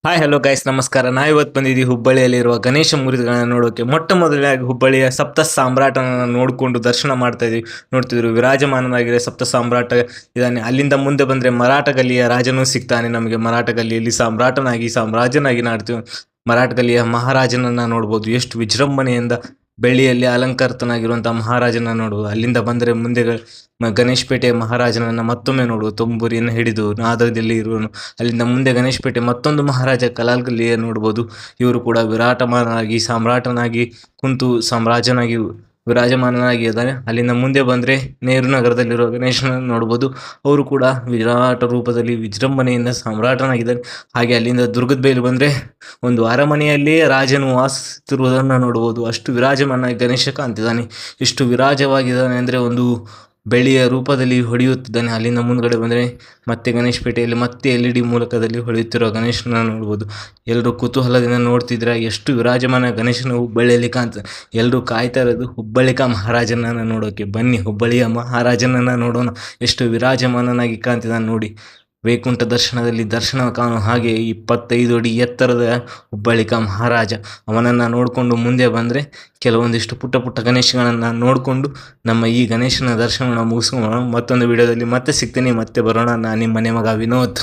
Hi hello guys ನಮಸ್ಕಾರ. ಇವತ್ತು ಬಂದಿದ್ದೀವಿ ಹುಬ್ಬಳ್ಳಿಯಲ್ಲಿರುವ ಗಣೇಶ ಮೂರ್ತಿಗಳನ್ನ ನೋಡೋಕೆ. ಮೊಟ್ಟ ಮೊದಲನೇದಾಗಿ ಹುಬ್ಬಳ್ಳಿಯ ಸಪ್ತ ಸಾಮ್ರಾಟನ ನೋಡಿಕೊಂಡು ದರ್ಶನ ಮಾಡ್ತಾ ಇದೀವಿ. ನೋಡ್ತಿದ್ರು ವಿರಾಜಮಾನನಾಗಿರೋ ಸಪ್ತ ಸಾಮ್ರಾಟ ಇದ್ದಾನೆ. ಅಲ್ಲಿಂದ ಮುಂದೆ ಬಂದರೆ ಮರಾಠ ಗಲ್ಲಿಯ ರಾಜನೂ ಸಿಗ್ತಾನೆ ನಮಗೆ. ಮರಾಠ ಗಲ್ಲಿಯಲ್ಲಿ ಸಾಮ್ರಾಟನಾಗಿ ಸಾಮ್ರಾಜ್ಯನಾಗಿ ನಾಡ್ತೀವಿ. ಮರಾಠ ಗಲ್ಲಿಯ ಮಹಾರಾಜನನ್ನ ನೋಡ್ಬೋದು. ಎಷ್ಟು ವಿಜೃಂಭಣೆಯಿಂದ ಬೆಳ್ಳಿಯಲ್ಲಿ ಅಲಂಕೃತನಾಗಿರುವಂಥ ಮಹಾರಾಜನ ನೋಡುವುದು. ಅಲ್ಲಿಂದ ಬಂದರೆ ಮುಂದೆ ಗಣೇಶಪೇಟೆ ಮಹಾರಾಜನನ್ನ ಮತ್ತೊಮ್ಮೆ ನೋಡುವುದು. ತಂಬೂರಿಯನ್ನು ಹಿಡಿದು ನಾದದಲ್ಲಿ ಇರುವನು. ಅಲ್ಲಿಂದ ಮುಂದೆ ಗಣೇಶಪೇಟೆ ಮತ್ತೊಂದು ಮಹಾರಾಜ ಕಲಾಲ್ಗಲ್ಲಿಯ ನೋಡ್ಬೋದು. ಇವರು ಕೂಡ ವಿರಾಟಮಾನನಾಗಿ ಸಾಮ್ರಾಟನಾಗಿ ಕುಂತು ಸಾಮ್ರಾಜ್ಯನಾಗಿ ವಿರಾಜಮಾನನಾಗಿ ಇದ್ದಾನೆ. ಅಲ್ಲಿಂದ ಮುಂದೆ ಬಂದರೆ ನೆಹರು ನಗರದಲ್ಲಿರುವ ಗಣೇಶನ ನೋಡ್ಬೋದು. ಅವರು ಕೂಡ ವಿರಾಟ ರೂಪದಲ್ಲಿ ವಿಜೃಂಭಣೆಯಿಂದ ಸಾಮ್ರಾಟನಾಗಿದ್ದಾನೆ. ಹಾಗೆ ಅಲ್ಲಿಂದ ದುರ್ಗದ ಬೈಲು ಬಂದರೆ ಒಂದು ಅರಮನೆಯಲ್ಲಿಯೇ ರಾಜನು ವಾಸಿಸುತ್ತಿರುವುದನ್ನು ನೋಡ್ಬೋದು. ಅಷ್ಟು ವಿರಾಜಮಾನನಾಗಿ ಗಣೇಶ ಕಾಣ್ತಿದ್ದಾನೆ. ಎಷ್ಟು ವಿರಾಜವಾಗಿದ್ದಾನೆ ಅಂದರೆ ಒಂದು ಬೆಳ್ಳಿಯ ರೂಪದಲ್ಲಿ ಹೊಳೆಯುತ್ತಿದ್ದಾನೆ. ಅಲ್ಲಿಂದ ಮುಂದ್ಗಡೆ ಬಂದರೆ ಮತ್ತೆ ಗಣೇಶಪೇಟೆಯಲ್ಲಿ ಮತ್ತೆ LED ಮೂಲಕದಲ್ಲಿ ಹೊಳೆಯುತ್ತಿರುವ ಗಣೇಶನ ನೋಡ್ಬೋದು. ಎಲ್ಲರೂ ಕುತೂಹಲದಿಂದ ನೋಡ್ತಿದ್ರೆ ಎಷ್ಟು ವಿರಾಜಮಾನ ಗಣೇಶನ ಹುಬ್ಬಳ್ಳಿಯಲ್ಲಿ ಕಾಣ್ತದೆ. ಎಲ್ಲರೂ ಕಾಯ್ತಾ ಇರೋದು ಹುಬ್ಬಳ್ಳಿಕ ಮಹಾರಾಜನನ್ನು ನೋಡೋಕೆ. ಬನ್ನಿ ಹುಬ್ಬಳ್ಳಿಯ ಮಹಾರಾಜನನ್ನು ನೋಡೋಣ. ಎಷ್ಟು ವಿರಾಜಮಾನನಾಗಿ ಕಾಣ್ತಿದ್ದಾನೆ ನೋಡಿ. ವೈಕುಂಠ ದರ್ಶನದಲ್ಲಿ ದರ್ಶನ ಕಾಣು ಹಾಗೆ 25 ಅಡಿ ಎತ್ತರದ ಹುಬ್ಬಳ್ಳಿಕ ಮಹಾರಾಜ. ಅವನನ್ನು ನೋಡಿಕೊಂಡು ಮುಂದೆ ಬಂದರೆ ಕೆಲವೊಂದಿಷ್ಟು ಪುಟ್ಟ ಪುಟ್ಟ ಗಣೇಶಗಳನ್ನು ನೋಡಿಕೊಂಡು ನಮ್ಮ ಈ ಗಣೇಶನ ದರ್ಶನವನ್ನು ಮುಗಿಸ್ಕೊಳ್ಳೋಣ. ಮತ್ತೊಂದು ವಿಡಿಯೋದಲ್ಲಿ ಮತ್ತೆ ಸಿಗ್ತೀನಿ, ಮತ್ತೆ ಬರೋಣ. ನಾನು ನಿಮ್ಮ ಮನೆ ಮಗ ವಿನೋದ್.